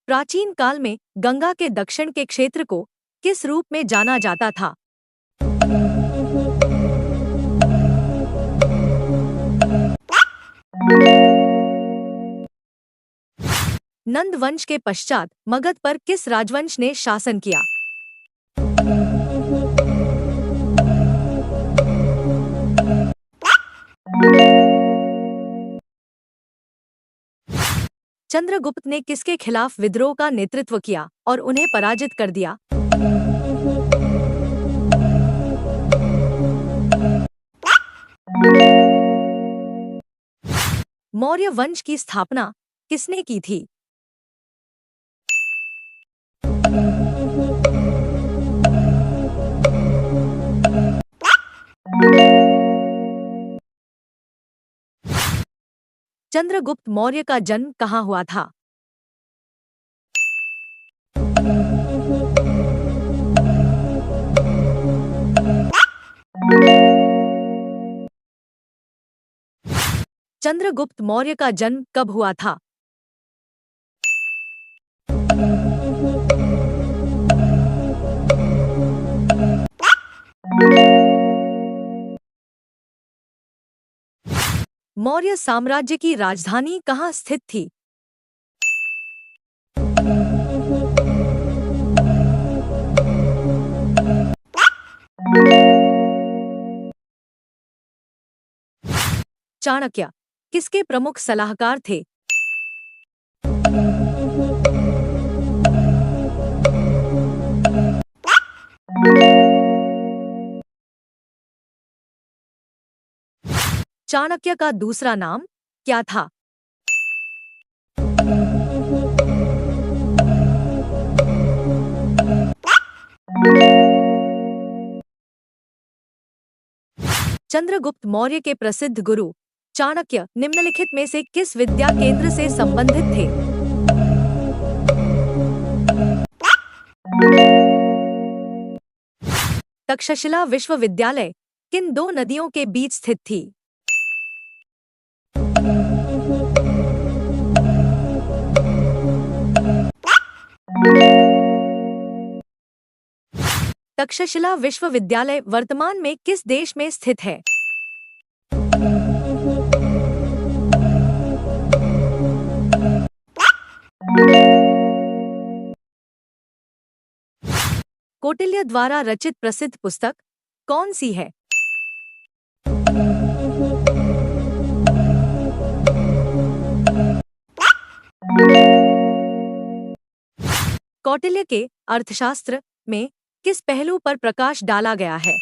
प्राचीन काल में गंगा के दक्षिण के क्षेत्र को किस रूप में जाना जाता था? नंद वंश के पश्चात मगध पर किस राजवंश ने शासन किया? चंद्रगुप्त ने किसके खिलाफ विद्रोह का नेतृत्व किया और उन्हें पराजित कर दिया? मौर्य वंश की स्थापना किसने की थी? चंद्रगुप्त मौर्य का जन्म कहाँ हुआ था? चंद्रगुप्त मौर्य का जन्म कब हुआ था? मौर्य साम्राज्य की राजधानी कहाँ स्थित थी? चाणक्य किसके प्रमुख सलाहकार थे? चाणक्य का दूसरा नाम क्या था? चंद्रगुप्त मौर्य के प्रसिद्ध गुरु चाणक्य निम्नलिखित में से किस विद्या केंद्र से संबंधित थे? तक्षशिला विश्वविद्यालय किन दो नदियों के बीच स्थित थी? तक्षशिला विश्वविद्यालय वर्तमान में किस देश में स्थित है? कौटिल्य द्वारा रचित प्रसिद्ध पुस्तक कौन सी है? कौटिल्य के अर्थशास्त्र में किस पहलू पर प्रकाश डाला गया है?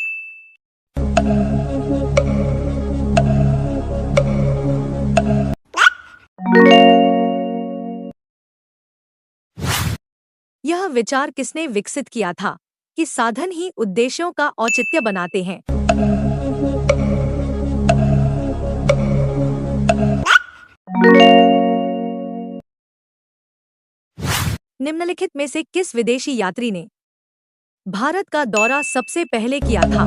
यह विचार किसने विकसित किया था कि साधन ही उद्देश्यों का औचित्य बनाते हैं? निम्नलिखित में से किस विदेशी यात्री ने भारत का दौरा सबसे पहले किया था?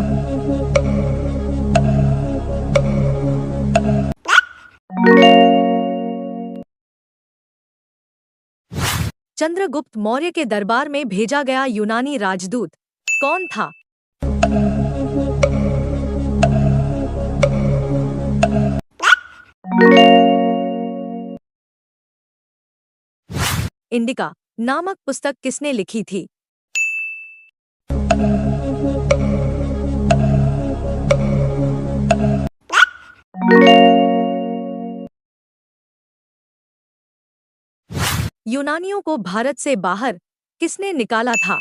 चंद्रगुप्त मौर्य के दरबार में भेजा गया यूनानी राजदूत कौन था? इंडिका नामक पुस्तक किसने लिखी थी? यूनानियों को भारत से बाहर किसने निकाला था?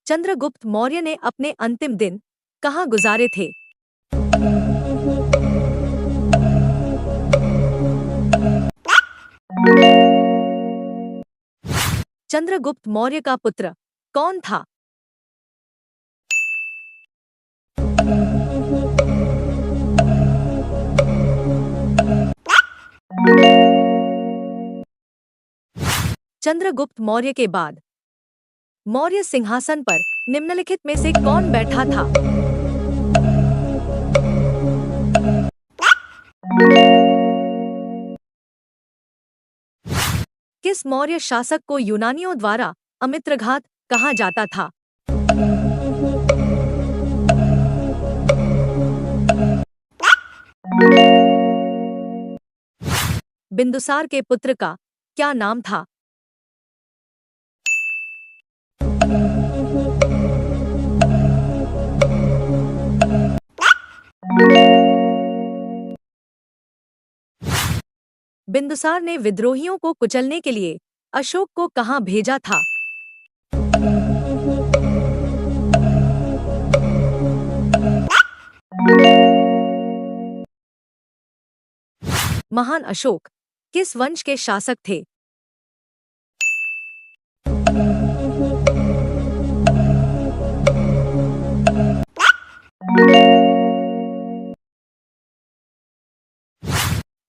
चंद्रगुप्त मौर्य ने अपने अंतिम दिन कहाँ गुजारे थे? चंद्रगुप्त मौर्य का पुत्र कौन था? चंद्रगुप्त मौर्य के बाद मौर्य सिंहासन पर निम्नलिखित में से कौन बैठा था? किस मौर्य शासक को यूनानियों द्वारा अमित्रघात कहा जाता था? बिंदुसार के पुत्र का क्या नाम था? बिंदुसार ने विद्रोहियों को कुचलने के लिए अशोक को कहाँ भेजा था? महान अशोक किस वंश के शासक थे?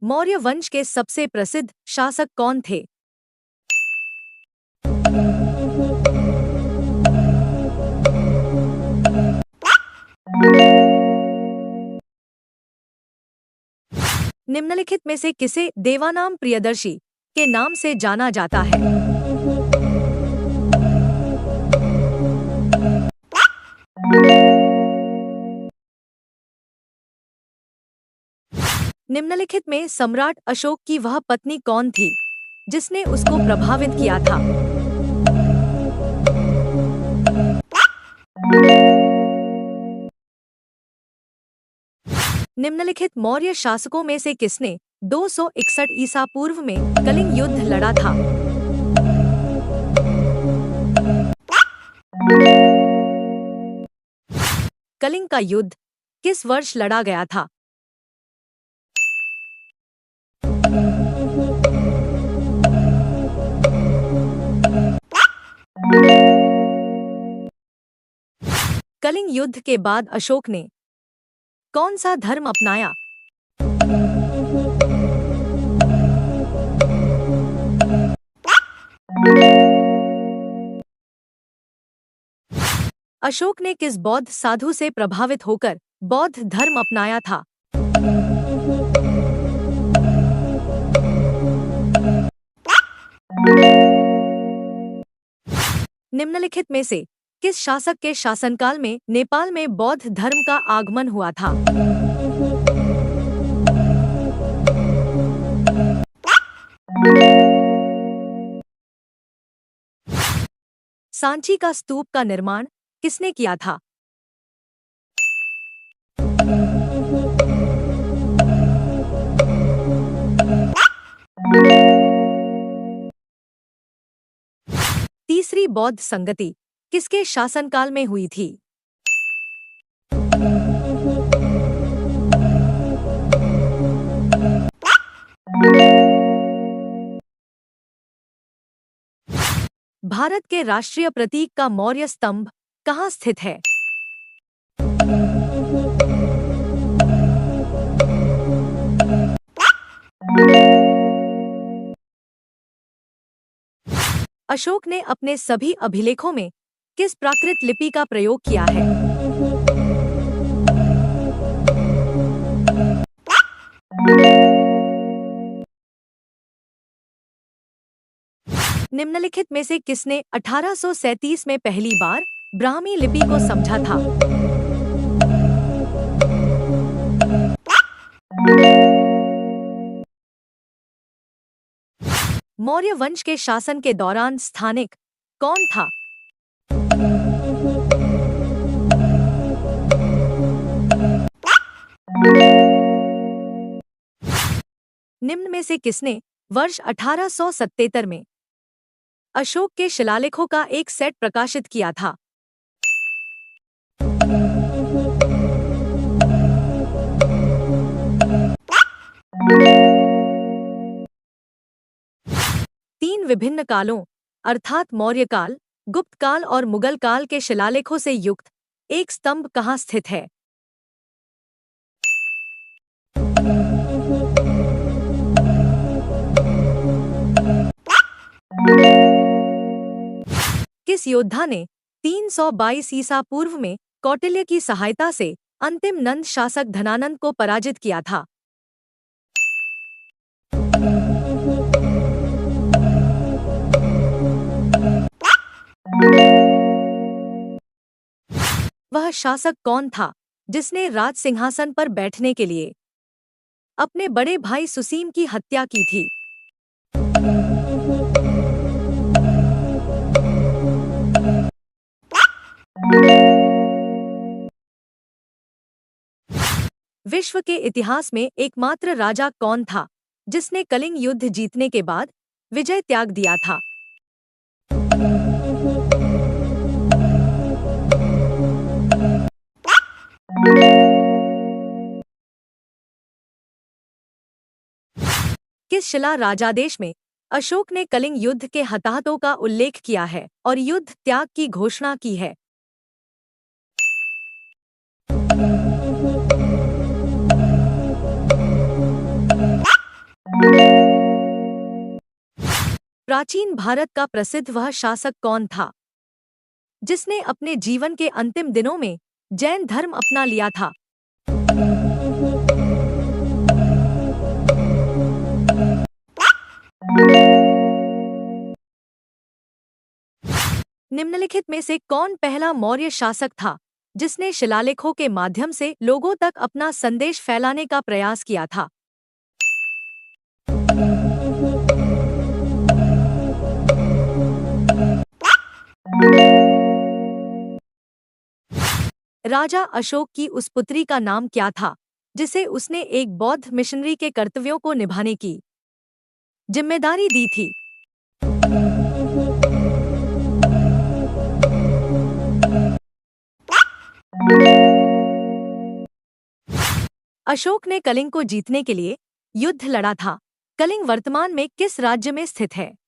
मौर्य वंश के सबसे प्रसिद्ध शासक कौन थे? निम्नलिखित में से किसे देवानाम प्रियदर्शी के नाम से जाना जाता है? निम्नलिखित में सम्राट अशोक की वह पत्नी कौन थी जिसने उसको प्रभावित किया था? निम्नलिखित मौर्य शासकों में से किसने 261 ईसा पूर्व में कलिंग युद्ध लड़ा था? कलिंग का युद्ध किस वर्ष लड़ा गया था? कलिंग युद्ध के बाद अशोक ने कौन सा धर्म अपनाया? अशोक ने किस बौद्ध साधु से प्रभावित होकर बौद्ध धर्म अपनाया था? निम्नलिखित में से किस शासक के शासनकाल में नेपाल में बौद्ध धर्म का आगमन हुआ था? सांची का स्तूप का निर्माण किसने किया था? तीसरी बौद्ध संगति किसके शासनकाल में हुई थी? भारत के राष्ट्रीय प्रतीक का मौर्य स्तंभ कहाँ स्थित है? अशोक ने अपने सभी अभिलेखों में किस प्राकृत लिपि का प्रयोग किया है? निम्नलिखित में से किसने 1837 में पहली बार ब्राह्मी लिपि को समझा था? मौर्य वंश के शासन के दौरान स्थानिक कौन था? निम्न में से किसने वर्ष 1877 में अशोक के शिलालेखों का एक सेट प्रकाशित किया था? तीन विभिन्न कालों अर्थात मौर्य काल, गुप्त काल और मुगल काल के शिलालेखों से युक्त एक स्तंभ कहाँ स्थित है? किस योद्धा ने 322 ईसा पूर्व में कौटिल्य की सहायता से अंतिम नंद शासक धनानंद को पराजित किया था? वह शासक कौन था जिसने राज सिंहासन पर बैठने के लिए अपने बड़े भाई सुसीम की हत्या की थी? विश्व के इतिहास में एकमात्र राजा कौन था जिसने कलिंग युद्ध जीतने के बाद विजय त्याग दिया था? किस शिला राजादेश में अशोक ने कलिंग युद्ध के हताहतों का उल्लेख किया है और युद्ध त्याग की घोषणा की है? प्राचीन भारत का प्रसिद्ध वह शासक कौन था जिसने अपने जीवन के अंतिम दिनों में जैन धर्म अपना लिया था? निम्नलिखित में से कौन पहला मौर्य शासक था जिसने शिलालेखों के माध्यम से लोगों तक अपना संदेश फैलाने का प्रयास किया था? राजा अशोक की उस पुत्री का नाम क्या था जिसे उसने एक बौद्ध मिशनरी के कर्तव्यों को निभाने की जिम्मेदारी दी थी? अशोक ने कलिंग को जीतने के लिए युद्ध लड़ा था। कलिंग वर्तमान में किस राज्य में स्थित है?